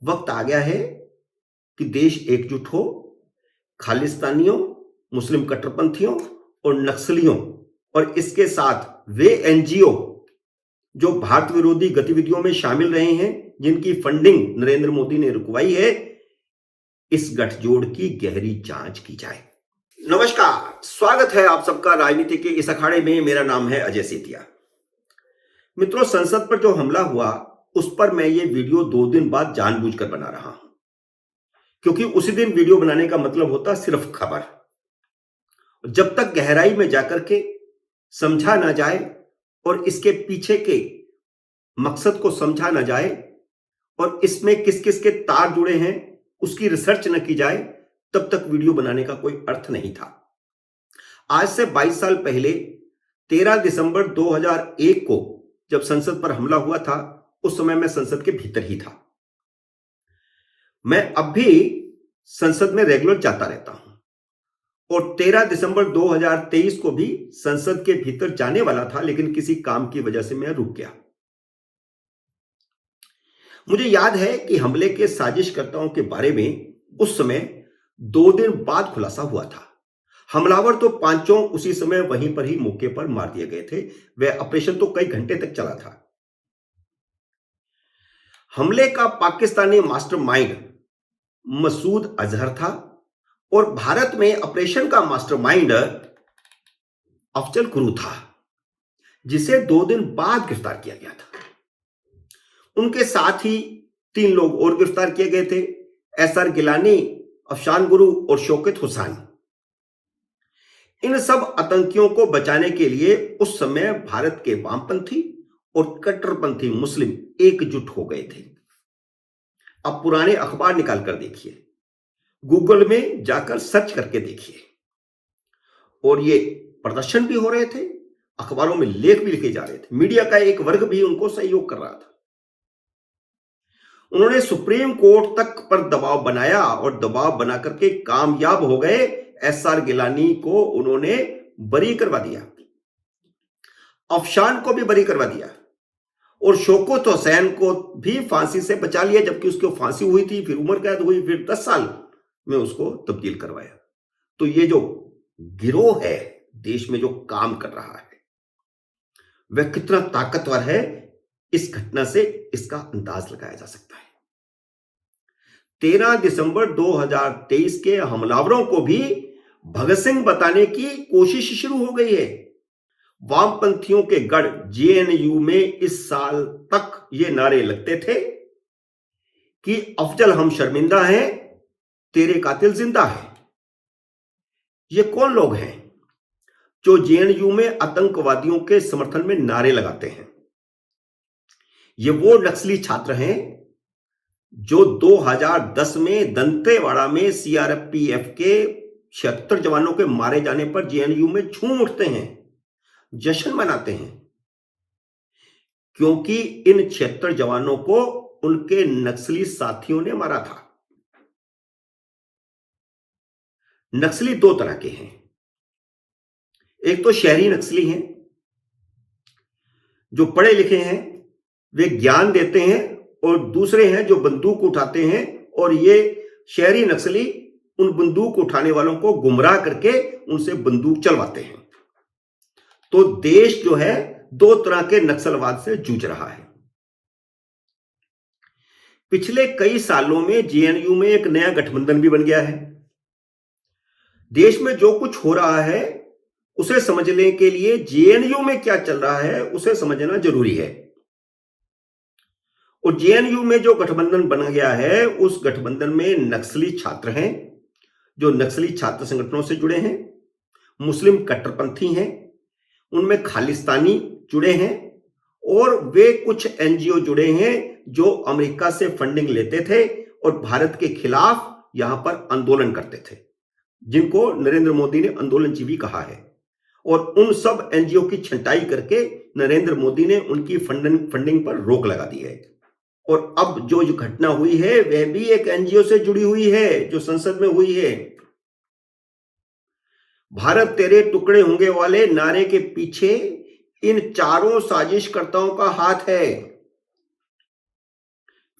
वक्त आ गया है कि देश एकजुट हो, खालिस्तानियों, मुस्लिम कट्टरपंथियों और नक्सलियों और इसके साथ वे एनजीओ जो भारत विरोधी गतिविधियों में शामिल रहे हैं, जिनकी फंडिंग नरेंद्र मोदी ने रुकवाई है, इस गठजोड़ की गहरी जांच की जाए। नमस्कार, स्वागत है आप सबका राजनीति के इस अखाड़े में। मेरा नाम है अजय सेतिया। मित्रों, संसद पर जो हमला हुआ उस पर मैं ये वीडियो 2 दिन बाद जानबूझकर बना रहा हूं, क्योंकि उसी दिन वीडियो बनाने का मतलब होता सिर्फ खबर। जब तक गहराई में जाकर के समझा ना जाए और इसके पीछे के मकसद को समझा ना जाए और इसमें किस किस के तार जुड़े हैं उसकी रिसर्च न की जाए, तब तक वीडियो बनाने का कोई अर्थ नहीं था। आज से 22 साल पहले 13 दिसंबर 2001 को जब संसद पर हमला हुआ था, उस समय मैं संसद के भीतर ही था। मैं अब भी संसद में रेगुलर जाता रहता हूं और 13 दिसंबर 2023 को भी संसद के भीतर जाने वाला था, लेकिन किसी काम की वजह से मैं रुक गया। मुझे याद है कि हमले के साजिशकर्ताओं के बारे में उस समय 2 दिन बाद खुलासा हुआ था। हमलावर तो पांचों उसी समय वहीं पर ही मौके पर मार दिए गए थे। वह ऑपरेशन तो कई घंटे तक चला था। हमले का पाकिस्तानी मास्टरमाइंड मसूद अजहर था और भारत में ऑपरेशन का मास्टरमाइंड अफजल गुरु था, जिसे 2 दिन बाद गिरफ्तार किया गया था। उनके साथ ही 3 लोग और गिरफ्तार किए गए थे, एसआर गिलानी, अफशान गुरु और शौकत हुसैन। इन सब आतंकियों को बचाने के लिए उस समय भारत के वामपंथी और कट्टरपंथी मुस्लिम एकजुट हो गए थे। अब पुराने अखबार निकाल कर देखिए, गूगल में जाकर सर्च करके देखिए, और ये प्रदर्शन भी हो रहे थे, अखबारों में लेख भी लिखे जा रहे थे, मीडिया का एक वर्ग भी उनको सहयोग कर रहा था। उन्होंने सुप्रीम कोर्ट तक पर दबाव बनाया और दबाव बना करके कामयाब हो गए। एसआर गिलानी को उन्होंने बरी करवा दिया, अफशान को भी बरी करवा दिया और शौकत हुसैन को भी फांसी से बचा लिया, जबकि उसको फांसी हुई थी, फिर उम्र कैद हुई, फिर 10 साल में उसको तब्दील करवाया। तो ये जो गिरोह है देश में जो काम कर रहा है, वह कितना ताकतवर है, इस घटना से इसका अंदाज लगाया जा सकता है। 13 दिसंबर 2023 के हमलावरों को भी भगत सिंह बताने की कोशिश शुरू हो गई है। वामपंथियों के गढ़ जेएनयू में इस साल तक ये नारे लगते थे कि अफजल हम शर्मिंदा हैं, तेरे कातिल जिंदा है। ये कौन लोग हैं जो जेएनयू में आतंकवादियों के समर्थन में नारे लगाते हैं? ये वो नक्सली छात्र हैं जो 2010 में दंतेवाड़ा में सीआरपीएफ के 76 जवानों के मारे जाने पर जेएनयू में झूम उठते हैं, जश्न मनाते हैं, क्योंकि इन 76 जवानों को उनके नक्सली साथियों ने मारा था। नक्सली 2 तरह के हैं, एक तो शहरी नक्सली हैं, जो पढ़े लिखे हैं, वे ज्ञान देते हैं, और दूसरे हैं जो बंदूक उठाते हैं और ये शहरी नक्सली उन बंदूक उठाने वालों को गुमराह करके उनसे बंदूक चलवाते हैं। तो देश जो है 2 तरह के नक्सलवाद से जूझ रहा है। पिछले कई सालों में जेएनयू में एक नया गठबंधन भी बन गया है। देश में जो कुछ हो रहा है उसे समझने के लिए जेएनयू में क्या चल रहा है उसे समझना जरूरी है। और जेएनयू में जो गठबंधन बना गया है, उस गठबंधन में नक्सली छात्र हैं जो नक्सली छात्र संगठनों से जुड़े हैं, मुस्लिम कट्टरपंथी हैं, उनमें खालिस्तानी जुड़े हैं, और वे कुछ एनजीओ जुड़े हैं जो अमेरिका से फंडिंग लेते थे और भारत के खिलाफ यहां पर आंदोलन करते थे, जिनको नरेंद्र मोदी ने आंदोलनजीवी कहा है। और उन सब एनजीओ की छंटाई करके नरेंद्र मोदी ने उनकी फंडिंग पर रोक लगा दी है। और अब जो घटना हुई है वह भी एक एनजीओ से जुड़ी हुई है, जो संसद में हुई है। भारत तेरे टुकड़े होंगे वाले नारे के पीछे इन चारों साजिशकर्ताओं का हाथ है।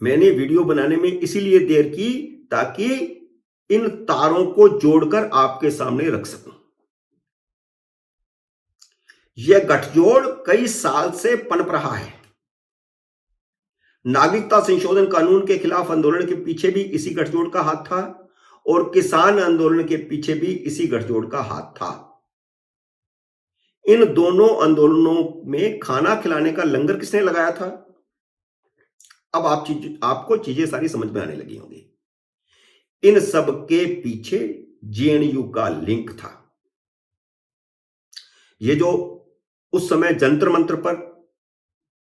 मैंने वीडियो बनाने में इसीलिए देर की ताकि इन तारों को जोड़कर आपके सामने रख सकूं। यह गठजोड़ कई साल से पनप रहा है। नागरिकता संशोधन कानून के खिलाफ आंदोलन के पीछे भी इसी गठजोड़ का हाथ था और किसान आंदोलन के पीछे भी इसी गठजोड़ का हाथ था। इन दोनों आंदोलनों में खाना खिलाने का लंगर किसने लगाया था? अब आपको चीजें सारी समझ में आने लगी होंगी। इन सब के पीछे जेएनयू का लिंक था। ये जो उस समय जंतर मंत्र पर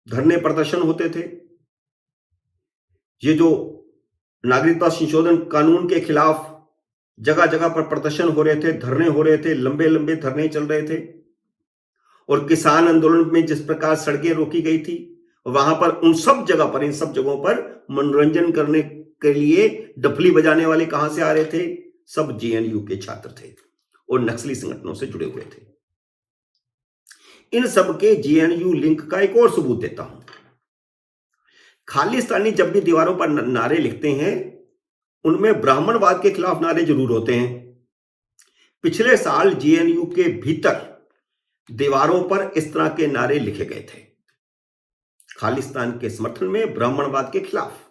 धरने प्रदर्शन होते थे, ये जो नागरिकता संशोधन कानून के खिलाफ जगह जगह पर प्रदर्शन हो रहे थे, धरने हो रहे थे, लंबे लंबे धरने चल रहे थे, और किसान आंदोलन में जिस प्रकार सड़कें रोकी गई थी, वहां पर उन सब जगह पर, इन सब जगहों पर मनोरंजन करने के लिए डफली बजाने वाले कहां से आ रहे थे? सब जेएनयू के छात्र थे और नक्सली संगठनों से जुड़े हुए थे। इन सब के जेएनयू लिंक का एक और सबूत देता हूं। खालिस्तानी जब भी दीवारों पर नारे लिखते हैं, उनमें ब्राह्मणवाद के खिलाफ नारे जरूर होते हैं। पिछले साल जेएनयू के भीतर दीवारों पर इस तरह के नारे लिखे गए थे, खालिस्तान के समर्थन में, ब्राह्मणवाद के खिलाफ।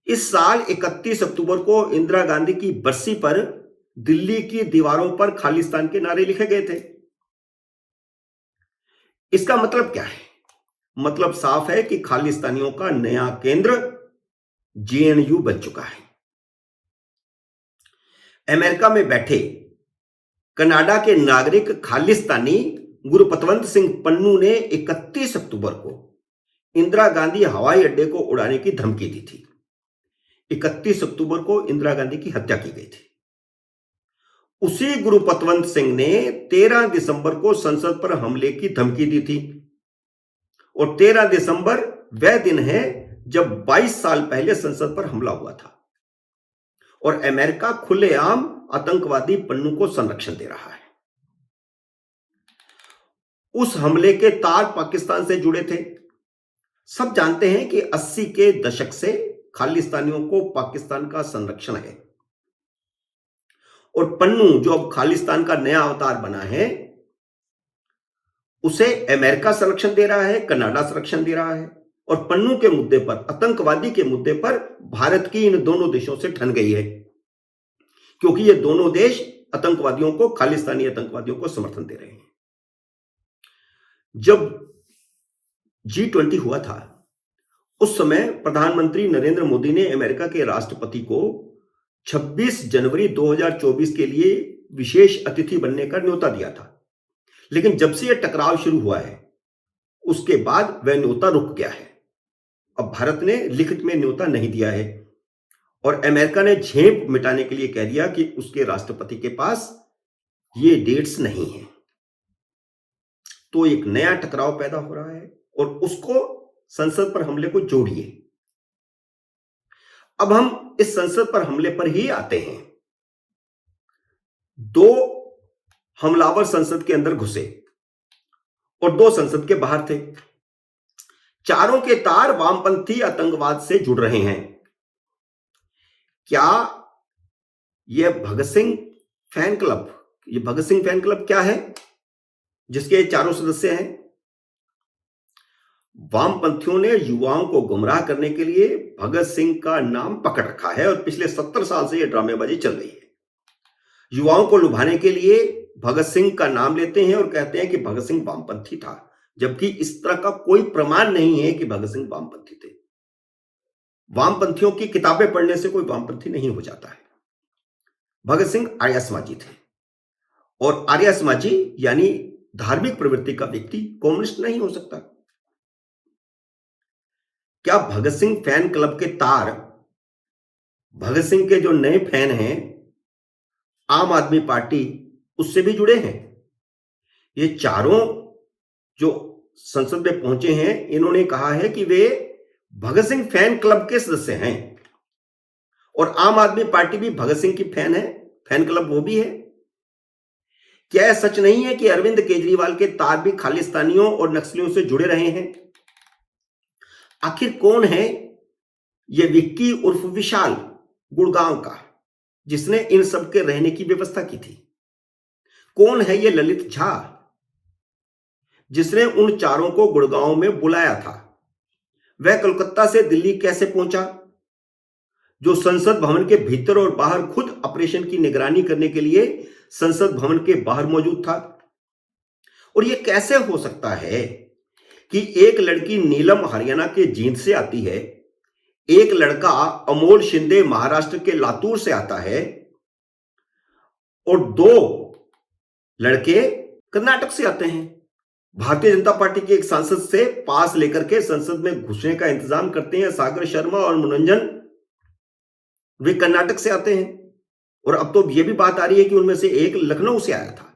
इस साल 31 अक्टूबर को इंदिरा गांधी की बरसी पर दिल्ली की दीवारों पर खालिस्तान के नारे लिखे गए थे। इसका मतलब क्या है? मतलब साफ है कि खालिस्तानियों का नया केंद्र जेएनयू बन चुका है। अमेरिका में बैठे कनाडा के नागरिक खालिस्तानी गुरपतवंत सिंह पन्नू ने 31 अक्टूबर को इंदिरा गांधी हवाई अड्डे को उड़ाने की धमकी दी थी। 31 अक्टूबर को इंदिरा गांधी की हत्या की गई थी। उसी गुरपतवंत सिंह ने 13 दिसंबर को संसद पर हमले की धमकी दी थी, और 13 दिसंबर वह दिन है जब 22 साल पहले संसद पर हमला हुआ था, और अमेरिका खुलेआम आतंकवादी पन्नू को संरक्षण दे रहा है। उस हमले के तार पाकिस्तान से जुड़े थे। सब जानते हैं कि 80 के दशक से खालिस्तानियों को पाकिस्तान का संरक्षण है, और पन्नू जो अब खालिस्तान का नया अवतार बना है, उसे अमेरिका संरक्षण दे रहा है, कनाडा संरक्षण दे रहा है, और पन्नू के मुद्दे पर, आतंकवादी के मुद्दे पर भारत की इन दोनों देशों से ठन गई है, क्योंकि ये दोनों देश आतंकवादियों को, खालिस्तानी आतंकवादियों को समर्थन दे रहे हैं। जब G20 हुआ था, उस समय प्रधानमंत्री नरेंद्र मोदी ने अमेरिका के राष्ट्रपति को 26 जनवरी 2024 के लिए विशेष अतिथि बनने का न्योता दिया था। लेकिन जब से यह टकराव शुरू हुआ है, उसके बाद वह न्योता रुक गया है। अब भारत ने लिखित में न्योता नहीं दिया है, और अमेरिका ने झेप मिटाने के लिए कह दिया कि उसके राष्ट्रपति के पास ये डेट्स नहीं है। तो एक नया टकराव पैदा हो रहा है, और उसको संसद पर हमले को जोड़िए। अब हम इस संसद पर हमले पर ही आते हैं। 2 हमलावर संसद के अंदर घुसे और 2 संसद के बाहर थे। चारों के तार वामपंथी आतंकवाद से जुड़ रहे हैं। क्या यह भगत सिंह फैन क्लब, ये भगत सिंह फैन क्लब क्या है जिसके चारों सदस्य हैं? वामपंथियों ने युवाओं को गुमराह करने के लिए भगत सिंह का नाम पकड़ रखा है, और पिछले 70 साल से यह ड्रामेबाजी चल रही है। युवाओं को लुभाने के लिए भगत सिंह का नाम लेते हैं और कहते हैं कि भगत सिंह वामपंथी था, जबकि इस तरह का कोई प्रमाण नहीं है कि भगत सिंह वामपंथी थे। वामपंथियों की किताबें पढ़ने से कोई वामपंथी नहीं हो जाता है। भगत सिंह आर्य समाजी थे, और आर्य समाजी यानी धार्मिक प्रवृत्ति का व्यक्ति कम्युनिस्ट नहीं हो सकता। क्या भगत सिंह फैन क्लब के तार, भगत सिंह के जो नए फैन हैं, आम आदमी पार्टी, उससे भी जुड़े हैं? ये चारों जो संसद में पहुंचे हैं, इन्होंने कहा है कि वे भगत सिंह फैन क्लब के सदस्य हैं, और आम आदमी पार्टी भी भगत सिंह की फैन है, फैन क्लब वो भी है। क्या यह सच नहीं है कि अरविंद केजरीवाल के तार भी खालिस्तानियों और नक्सलियों से जुड़े रहे हैं? आखिर कौन है ये विक्की उर्फ विशाल गुड़गांव का, जिसने इन सब के रहने की व्यवस्था की थी? कौन है ये ललित झा, जिसने उन चारों को गुड़गांव में बुलाया था? वह कोलकाता से दिल्ली कैसे पहुंचा, जो संसद भवन के भीतर और बाहर खुद ऑपरेशन की निगरानी करने के लिए संसद भवन के बाहर मौजूद था? और यह कैसे हो सकता है कि एक लड़की नीलम हरियाणा के जींद से आती है, एक लड़का अमोल शिंदे महाराष्ट्र के लातूर से आता है और दो लड़के कर्नाटक से आते हैं? भारतीय जनता पार्टी के एक सांसद से पास लेकर के संसद में घुसने का इंतजाम करते हैं सागर शर्मा और मनोरंजन, वे कर्नाटक से आते हैं। और अब तो यह भी बात आ रही है कि उनमें से एक लखनऊ से आया था।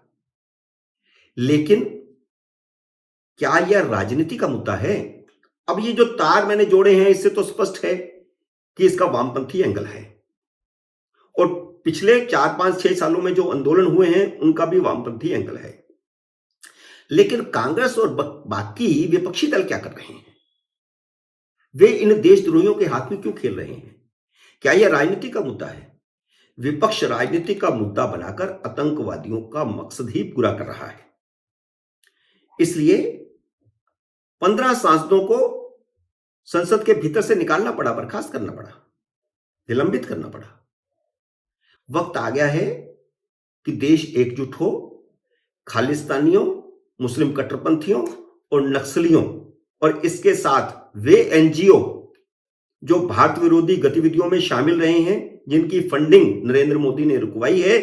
लेकिन क्या यह राजनीति का मुद्दा है? अब ये जो तार मैंने जोड़े हैं, इससे तो स्पष्ट है कि इसका वामपंथी एंगल है। और पिछले 4, 5, 6 सालों में जो आंदोलन हुए हैं, उनका भी वामपंथी एंगल है। लेकिन कांग्रेस और बाकी विपक्षी दल क्या कर रहे हैं? वे इन देशद्रोहियों के हाथ में क्यों खेल रहे हैं? क्या यह राजनीति का मुद्दा है? विपक्ष राजनीति का मुद्दा बनाकर आतंकवादियों का मकसद ही पूरा कर रहा है। इसलिए 15 सांसदों को संसद के भीतर से निकालना पड़ा, बर्खास्त करना पड़ा, निलंबित करना पड़ा। वक्त आ गया है कि देश एकजुट हो, खालिस्तानियों, मुस्लिम कट्टरपंथियों और नक्सलियों और इसके साथ वे एनजीओ जो भारत विरोधी गतिविधियों में शामिल रहे हैं, जिनकी फंडिंग नरेंद्र मोदी ने रुकवाई है,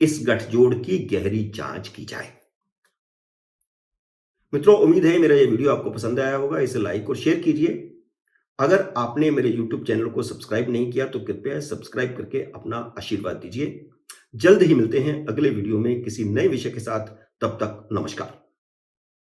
इस गठजोड़ की गहरी जांच की जाए। मित्रों, उम्मीद है मेरा यह वीडियो आपको पसंद आया होगा। इसे लाइक और शेयर कीजिए। अगर आपने मेरे YouTube चैनल को सब्सक्राइब नहीं किया तो कृपया सब्सक्राइब करके अपना आशीर्वाद दीजिए। जल्द ही मिलते हैं अगले वीडियो में किसी नए विषय के साथ। तब तक नमस्कार।